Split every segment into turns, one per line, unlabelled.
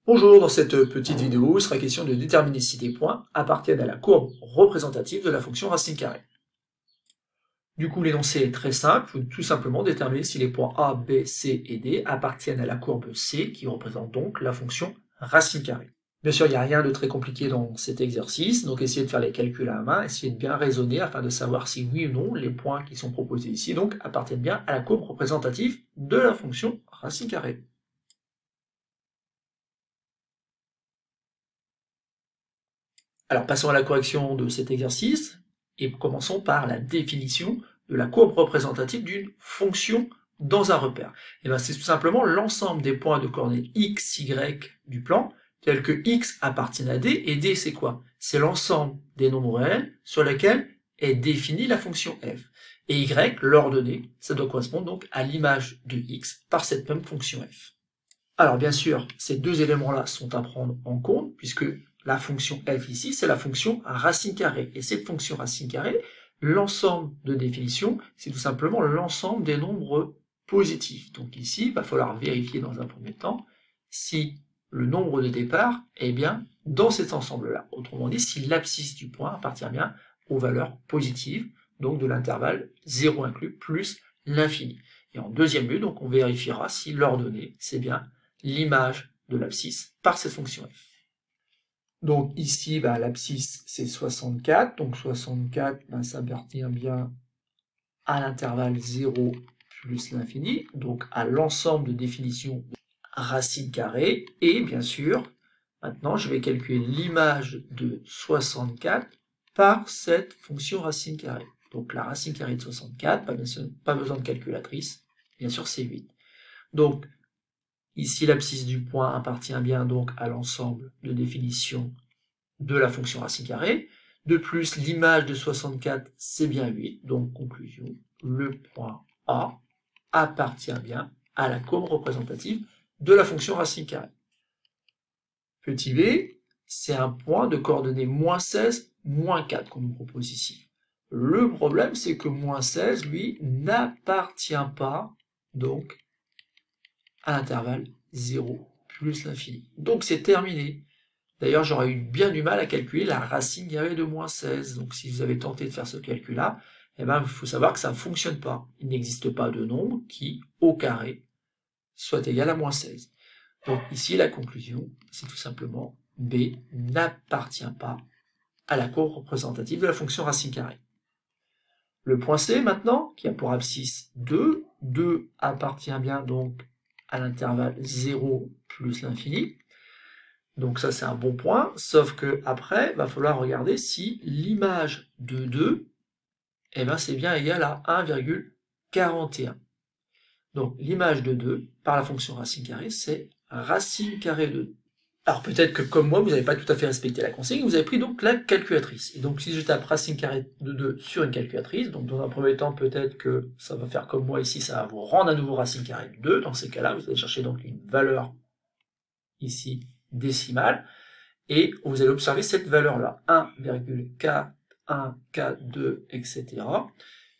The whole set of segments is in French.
Bonjour, dans cette petite vidéo, il sera question de déterminer si des points appartiennent à la courbe représentative de la fonction racine carrée. Du coup, l'énoncé est très simple, il faut tout simplement déterminer si les points A, B, C et D appartiennent à la courbe C, qui représente donc la fonction racine carrée. Bien sûr, il n'y a rien de très compliqué dans cet exercice, donc essayez de faire les calculs à la main, essayez de bien raisonner afin de savoir si oui ou non les points qui sont proposés ici donc appartiennent bien à la courbe représentative de la fonction racine carrée. Alors passons à la correction de cet exercice et commençons par la définition de la courbe représentative d'une fonction dans un repère. Et bien c'est tout simplement l'ensemble des points de coordonnées x, y du plan, tels que x appartiennent à d, et d c'est quoi? C'est l'ensemble des nombres réels sur lesquels est définie la fonction f. Et y, l'ordonnée, ça doit correspondre donc à l'image de x par cette même fonction f. Alors bien sûr, ces deux éléments-là sont à prendre en compte, puisque la fonction f ici, c'est la fonction racine carrée. Et cette fonction racine carrée, l'ensemble de définition, c'est tout simplement l'ensemble des nombres positifs. Donc ici, il va falloir vérifier dans un premier temps si le nombre de départ est bien dans cet ensemble-là. Autrement dit, si l'abscisse du point appartient bien aux valeurs positives, donc de l'intervalle 0 inclus plus l'infini. Et en deuxième lieu, donc on vérifiera si l'ordonnée, c'est bien l'image de l'abscisse par cette fonction f. Donc ici, l'abscisse c'est 64, donc 64, ça appartient bien à l'intervalle 0 plus l'infini, donc à l'ensemble de définition de racine carrée, et bien sûr, maintenant je vais calculer l'image de 64 par cette fonction racine carrée. Donc la racine carrée de 64, pas besoin de calculatrice, bien sûr c'est 8. Donc ici, l'abscisse du point appartient bien donc à l'ensemble de définition de la fonction racine carrée. De plus, l'image de 64, c'est bien 8. Donc, conclusion, le point A appartient bien à la courbe représentative de la fonction racine carrée. Petit b, c'est un point de coordonnées moins 16, moins 4 qu'on nous propose ici. Le problème, c'est que moins 16, lui, n'appartient pas donc à l'intervalle 0 plus l'infini. Donc c'est terminé. D'ailleurs, j'aurais eu bien du mal à calculer la racine carrée de moins 16. Donc si vous avez tenté de faire ce calcul-là, il faut savoir que ça ne fonctionne pas. Il n'existe pas de nombre qui, au carré, soit égal à moins 16. Donc ici, la conclusion, c'est tout simplement B n'appartient pas à la courbe représentative de la fonction racine carrée. Le point C, maintenant, qui a pour abscisse 2. 2 appartient bien donc à l'intervalle 0 plus l'infini. Donc ça c'est un bon point, sauf que après, il va falloir regarder si l'image de 2, c'est bien égal à 1,41. Donc l'image de 2, par la fonction racine carrée, c'est racine carrée de 2. Alors peut-être que comme moi, vous n'avez pas tout à fait respecté la consigne, vous avez pris donc la calculatrice. Et donc si je tape racine carrée de 2 sur une calculatrice, donc dans un premier temps, peut-être que ça va faire comme moi ici, ça va vous rendre à nouveau racine carrée de 2. Dans ces cas-là, vous allez chercher donc une valeur ici décimale, et vous allez observer cette valeur-là, 1,4142, etc.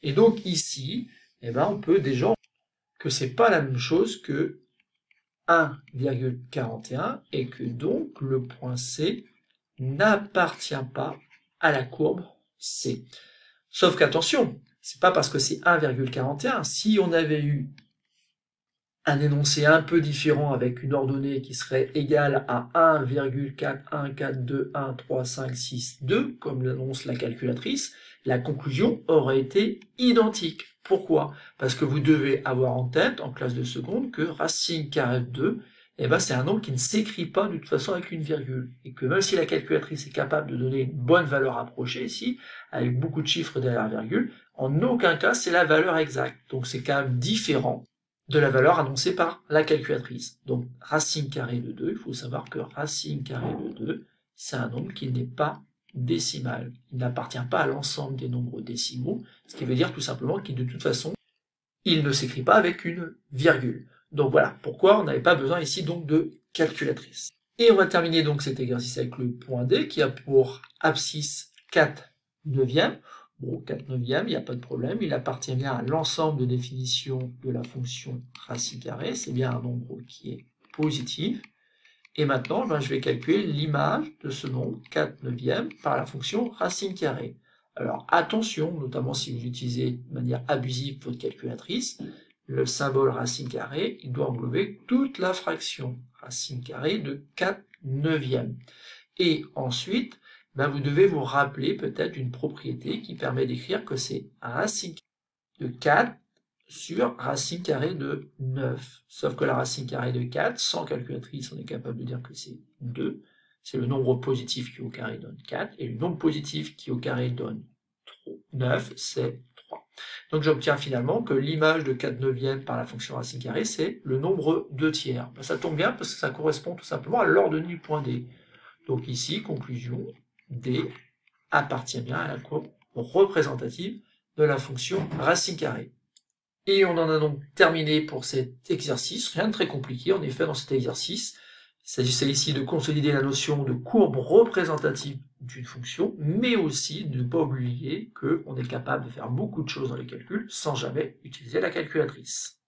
Et donc ici, on peut déjà que c'est pas la même chose que 1,41 et que donc le point C n'appartient pas à la courbe C. Sauf qu'attention, c'est pas parce que c'est 1,41. Si on avait eu un énoncé un peu différent avec une ordonnée qui serait égale à 1,41421356,2, comme l'annonce la calculatrice, la conclusion aurait été identique. Pourquoi? Parce que vous devez avoir en tête, en classe de seconde, que racine carrée de 2, c'est un nombre qui ne s'écrit pas de toute façon avec une virgule. Et que même si la calculatrice est capable de donner une bonne valeur approchée ici, avec beaucoup de chiffres derrière la virgule, en aucun cas c'est la valeur exacte. Donc c'est quand même différent de la valeur annoncée par la calculatrice. Donc racine carrée de 2, il faut savoir que racine carrée de 2, c'est un nombre qui n'est pas décimal. Il n'appartient pas à l'ensemble des nombres décimaux, ce qui veut dire tout simplement qu'il de toute façon, il ne s'écrit pas avec une virgule. Donc voilà pourquoi on n'avait pas besoin ici donc de calculatrice. Et on va terminer donc cet exercice avec le point D qui a pour abscisse 4 neuvièmes. Bon, 4 neuvièmes, il n'y a pas de problème, il appartient bien à l'ensemble de définition de la fonction racine carrée, c'est bien un nombre qui est positif. Et maintenant, je vais calculer l'image de ce nombre 4/9 par la fonction racine carrée. Alors attention, notamment si vous utilisez de manière abusive votre calculatrice, le symbole racine carrée, il doit englober toute la fraction racine carrée de 4/9. Et ensuite, vous devez vous rappeler peut-être une propriété qui permet d'écrire que c'est racine de 4 sur racine carrée de 9. Sauf que la racine carrée de 4, sans calculatrice, on est capable de dire que c'est 2. C'est le nombre positif qui au carré donne 4, et le nombre positif qui au carré donne 9, c'est 3. Donc j'obtiens finalement que l'image de 4/9 par la fonction racine carrée, c'est le nombre 2/3. Ça tombe bien parce que ça correspond tout simplement à l'ordonnée du point D. Donc ici, conclusion, D appartient bien à la courbe représentative de la fonction racine carrée. Et on en a donc terminé pour cet exercice, rien de très compliqué en effet dans cet exercice. Il s'agissait ici de consolider la notion de courbe représentative d'une fonction, mais aussi de ne pas oublier qu'on est capable de faire beaucoup de choses dans les calculs sans jamais utiliser la calculatrice.